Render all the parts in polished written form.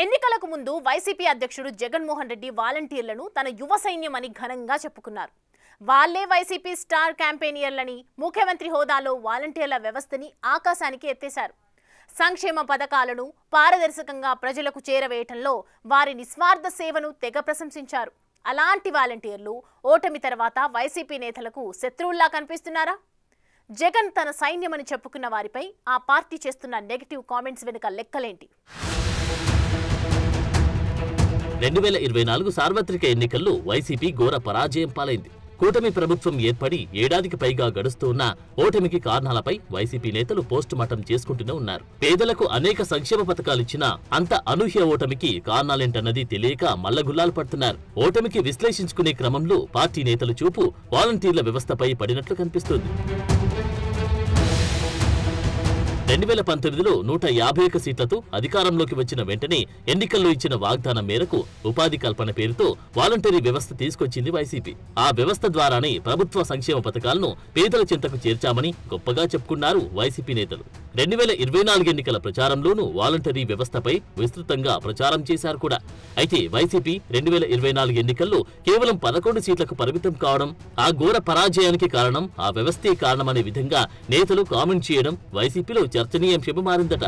ఎన్నికలకు ముందు వైసీపీ అధ్యక్షుడు జగన్మోహన్ రెడ్డి వాలంటీర్లను తన యువ సైన్యమని ఘనంగా చెప్పుకున్నారు. వాళ్లే వైసీపీ స్టార్ క్యాంపెయినర్లని ముఖ్యమంత్రి హోదాలో వాలంటీర్ల వ్యవస్థని ఆకాశానికి ఎత్తేశారు. సంక్షేమ పథకాలను పారదర్శకంగా ప్రజలకు చేరవేయటంలో వారి నిస్వార్థ సేవను తెగ ప్రశంసించారు. అలాంటి వాలంటీర్లు ఓటమి తర్వాత వైసీపీ నేతలకు శత్రువుల్లా కనిపిస్తున్నారా? జగన్ తన సైన్యమని చెప్పుకున్న వారిపై ఆ పార్టీ చేస్తున్న నెగటివ్ కామెంట్స్ వెనుక లెక్కలేంటి? 2024 సార్వత్రిక ఎన్నికల్లో వైసీపీ ఘోర పరాజయం పాలైంది. కూటమి ప్రభుత్వం ఏర్పడి ఏడాదికి పైగా గడుస్తున్నా ఓటమికి కారణాలపై వైసీపీ నేతలు పోస్టుమార్టం చేసుకుంటూనే ఉన్నారు. పేదలకు అనేక సంక్షేమ పథకాలిచ్చినా అంత అనూహ్య ఓటమికి కారణాలేంటన్నది తెలియక మల్లగుల్లాలు పడుతున్నారు. ఓటమికి విశ్లేషించుకునే క్రమంలో పార్టీ నేతల చూపు వాలంటీర్ల వ్యవస్థపై పడినట్లు కనిపిస్తోంది. 2019లో 151 సీట్లతో అధికారంలోకి వచ్చిన వెంటనే ఎన్నికల్లో ఇచ్చిన వాగ్దానం మేరకు ఉపాధి కల్పన పేరుతో వాలంటరీ వ్యవస్థ తీసుకొచ్చింది వైసీపీ. ఆ వ్యవస్థ ద్వారానే ప్రభుత్వ సంక్షేమ పథకాలను పేదల చెంతకు చేర్చామని గొప్పగా చెప్పుకున్నారు వైసీపీ నేతలు. 2024 ఎన్నికల ప్రచారంలోనూ వాలంటరీ వ్యవస్థపై విస్తృతంగా ప్రచారం చేశారు కూడా. అయితే వైసీపీ 2024 ఎన్నికల్లో కేవలం 11 సీట్లకు పరిమితం కావడం, ఆ ఘోర పరాజయానికి కారణం ఆ వ్యవస్థే కారణమనే విధంగా నేతలు కామెంట్ చేయడం వైసీపీలో చర్చనీయాంశం మారిందట.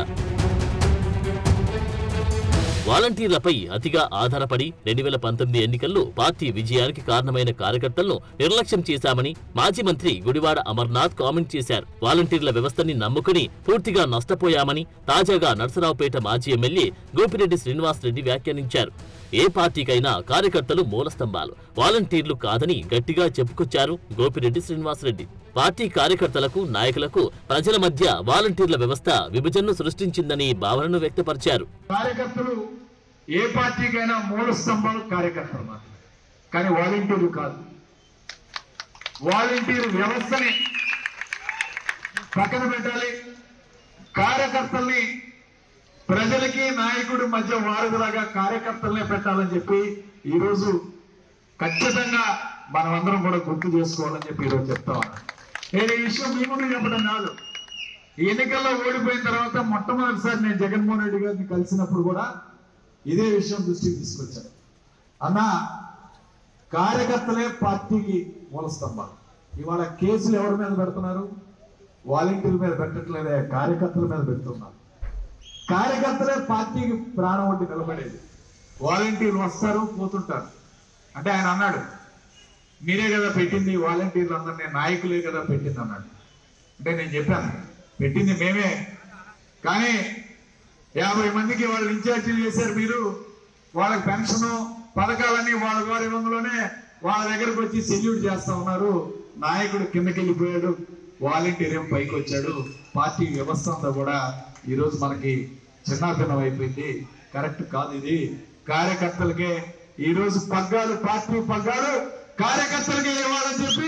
వాలంటీర్లపై అతిగా ఆధారపడి 2019 ఎన్నికల్లో పార్టీ విజయానికి కారణమైన కార్యకర్తలను నిర్లక్ష్యం చేశామని మాజీ మంత్రి గుడివాడ అమర్నాథ్ కామెంట్ చేశారు. వాలంటీర్ల వ్యవస్థని నమ్ముకుని పూర్తిగా నష్టపోయామని తాజాగా నర్సరావుపేట మాజీ ఎమ్మెల్యే గోపిరెడ్డి శ్రీనివాసరెడ్డి వ్యాఖ్యానించారు. ఏ పార్టీకైనా కార్యకర్తలు మూలస్తంభాలు, వాలంటీర్లు కాదని గట్టిగా చెప్పుకొచ్చారు గోపిరెడ్డి శ్రీనివాసరెడ్డి. పార్టీ కార్యకర్తలకు, నాయకులకు ప్రజల మధ్య వాలంటీర్ల వ్యవస్థ విభజనను సృష్టించిందని భావనను వ్యక్తపరిచారు. కార్యకర్తలు ఏ పార్టీకైనా మూల స్తంభాలు కార్యకర్తలు మాత్రమే, కానీ వాలంటీర్లు కాదు. వాలంటీర్ వ్యవస్థని పక్కన పెట్టాలి. కార్యకర్తల్ని ప్రజలకి నాయకుడి మధ్య వారధిలాగా కార్యకర్తలనే పెట్టాలని చెప్పి ఈరోజు ఖచ్చితంగా మనమందరం కూడా గుర్తు చేసుకోవాలని చెప్పి ఈరోజు చెప్తా ఉన్నాను. నేను ఈ విషయం మీ ముందు చెప్పడం కాదు. ఈ ఎన్నికల్లో ఓడిపోయిన తర్వాత మొట్టమొదటిసారి నేను జగన్మోహన్ రెడ్డి గారిని కలిసినప్పుడు కూడా ఇదే విషయం దృష్టికి తీసుకొచ్చాను. అన్న, కార్యకర్తలే పార్టీకి మూలస్తంభాలు. ఇవాళ కేసులు ఎవరి మీద పెడుతున్నారు? వాలంటీర్ల మీద పెట్టట్లేదే, కార్యకర్తల మీద పెడుతున్నారు. కార్యకర్తలే పార్టీకి ప్రాణం వంటి నిలబడేది. వాలంటీర్లు వస్తారు, పోతుంటారు. అంటే ఆయన అన్నాడు, మీరే కదా పెట్టింది వాలంటీర్లు అందరినీ, నాయకులే కదా పెట్టింది అన్నాడు. అంటే నేను చెప్పాను, పెట్టింది మేమే, కానీ 50 మందికి వాళ్ళు ఇన్ఛార్జీలు చేశారు మీరు. వాళ్ళకి పెన్షన్ పథకాలన్నీ వాళ్ళ వారి వందలోనే వాళ్ళ దగ్గరకు వచ్చి సెల్యూట్ చేస్తా ఉన్నారు. నాయకుడు కిందకి వెళ్ళిపోయాడు, వాలంటీర్ ఏం పైకి వచ్చాడు. పార్టీ వ్యవస్థ అంతా కూడా ఈరోజు మనకి చిన్నాభిన్నం అయిపోయింది. కరెక్ట్ కాదు ఇది. కార్యకర్తలకే ఈరోజు పగ్గాలు, పార్టీ పగ్గాలు కార్యకర్తలకే ఇవ్వాలని చెప్పి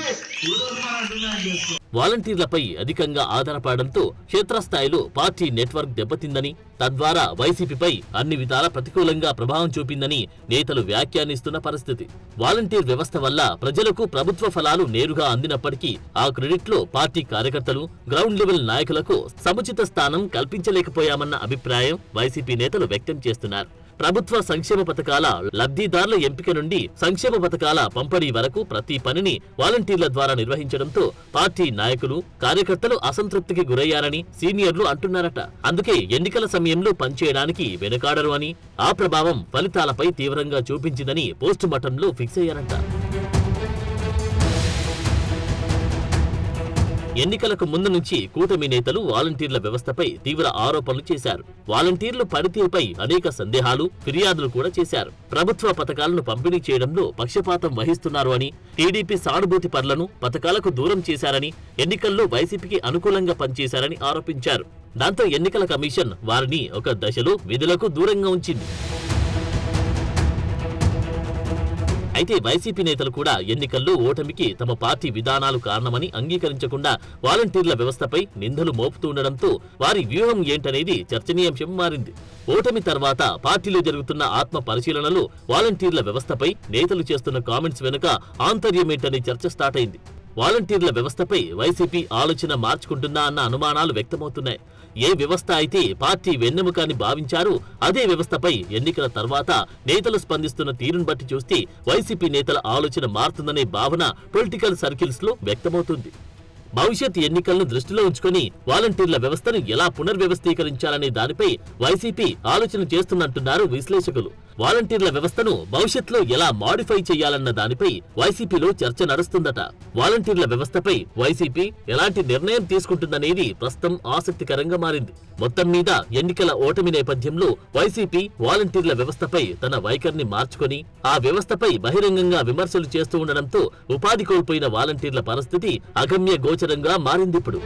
ఈరోజు మనం డిమాండ్ చేస్తాం. వాలంటీర్లపై అధికంగా ఆధారపడడంతో క్షేత్రస్థాయిలో పార్టీ నెట్వర్క్ దెబ్బతిందని, తద్వారా వైసీపీపై అన్ని విధాల ప్రతికూలంగా ప్రభావం చూపిందని నేతలు వ్యాఖ్యానిస్తున్న పరిస్థితి. వాలంటీర్ వ్యవస్థ వల్ల ప్రజలకు ప్రభుత్వ ఫలాలు నేరుగా అందినప్పటికీ ఆ క్రెడిట్లో పార్టీ కార్యకర్తలు, గ్రౌండ్ లెవెల్ నాయకులకు సముచిత స్థానం కల్పించలేకపోయామన్న అభిప్రాయం వైసీపీ నేతలు వ్యక్తం చేస్తున్నారు. ప్రభుత్వ సంక్షేమ పథకాల లబ్ధిదారుల ఎంపిక నుండి సంక్షేమ పథకాల పంపిణీ వరకు ప్రతి పనిని వాలంటీర్ల ద్వారా నిర్వహించడంతో పార్టీ నాయకులు, కార్యకర్తలు అసంతృప్తికి గురయ్యారని సీనియర్లు అంటున్నారట. అందుకే ఎన్నికల సమయంలో పనిచేయడానికి వెనుకాడరు అని, ఆ ప్రభావం ఫలితాలపై తీవ్రంగా చూపించిందని పోస్టుమార్టంలో ఫిక్స్ అయ్యారంట. ఎన్నికలకు ముందు నుంచి కూటమి నేతలు వాలంటీర్ల వ్యవస్థపై తీవ్ర ఆరోపణలు చేశారు. వాలంటీర్లు పనితీరుపై అనేక సందేహాలు, ఫిర్యాదులు కూడా చేశారు. ప్రభుత్వ పథకాలను పంపిణీ చేయడంలో పక్షపాతం వహిస్తున్నారు అని, టీడీపీ సానుభూతి పరులను పథకాలకు దూరం చేశారని, ఎన్నికల్లో వైసీపీకి అనుకూలంగా పనిచేశారని ఆరోపించారు. దాంతో ఎన్నికల కమిషన్ వారిని ఒక దశలో విధులకు దూరంగా ఉంచింది. అయితే వైసీపీ నేతలు కూడా ఎన్నికల్లో ఓటమికి తమ పార్టీ విధానాలు కారణమని అంగీకరించకుండా వాలంటీర్ల వ్యవస్థపై నిందలు మోపుతుండడంతో వారి వ్యూహం ఏంటనేది చర్చనీయాంశం మారింది. ఓటమి తర్వాత పార్టీలో జరుగుతున్న ఆత్మ పరిశీలనలో వాలంటీర్ల వ్యవస్థపై నేతలు చేస్తున్న కామెంట్స్ వెనుక ఆంతర్యమేంటనే చర్చ స్టార్ట్ అయింది. వాలంటీర్ల వ్యవస్థపై వైసీపీ ఆలోచన మార్చుకుంటుందా అన్న అనుమానాలు వ్యక్తమవుతున్నాయి. ఏ వ్యవస్థ అయితే పార్టీ వెన్నెముకని భావించారో అదే వ్యవస్థపై ఎన్నికల తర్వాత నేతలు స్పందిస్తున్న తీరును బట్టి చూస్తే వైసీపీ నేతల ఆలోచన మారుతుందనే భావన పొలిటికల్ సర్కిల్స్ లో వ్యక్తమవుతుంది. భవిష్యత్ ఎన్నికలను దృష్టిలో ఉంచుకొని వాలంటీర్ల వ్యవస్థను ఎలా పునర్వ్యవస్థీకరించాలనే దానిపై వైసీపీ ఆలోచన చేస్తున్నట్టున్నారు విశ్లేషకులు. వాలంటీర్ల వ్యవస్థను భవిష్యత్తులో ఎలా మాడిఫై చేయాలన్న దానిపై వైసీపీలో చర్చ నడుస్తుందట. వాలంటీర్ల వ్యవస్థపై వైసీపీ ఎలాంటి నిర్ణయం తీసుకుంటుందనేది ప్రస్తుతం ఆసక్తికరంగా మారింది. మొత్తం మీద ఎన్నికల ఓటమి నేపథ్యంలో వైసీపీ వాలంటీర్ల వ్యవస్థపై తన వైఖరిని మార్చుకొని ఆ వ్యవస్థపై బహిరంగంగా విమర్శలు చేస్తూ ఉండడంతో ఉపాధి కోల్పోయిన వాలంటీర్ల పరిస్థితి అగమ్య గోచరంగా మారిందిప్పుడు.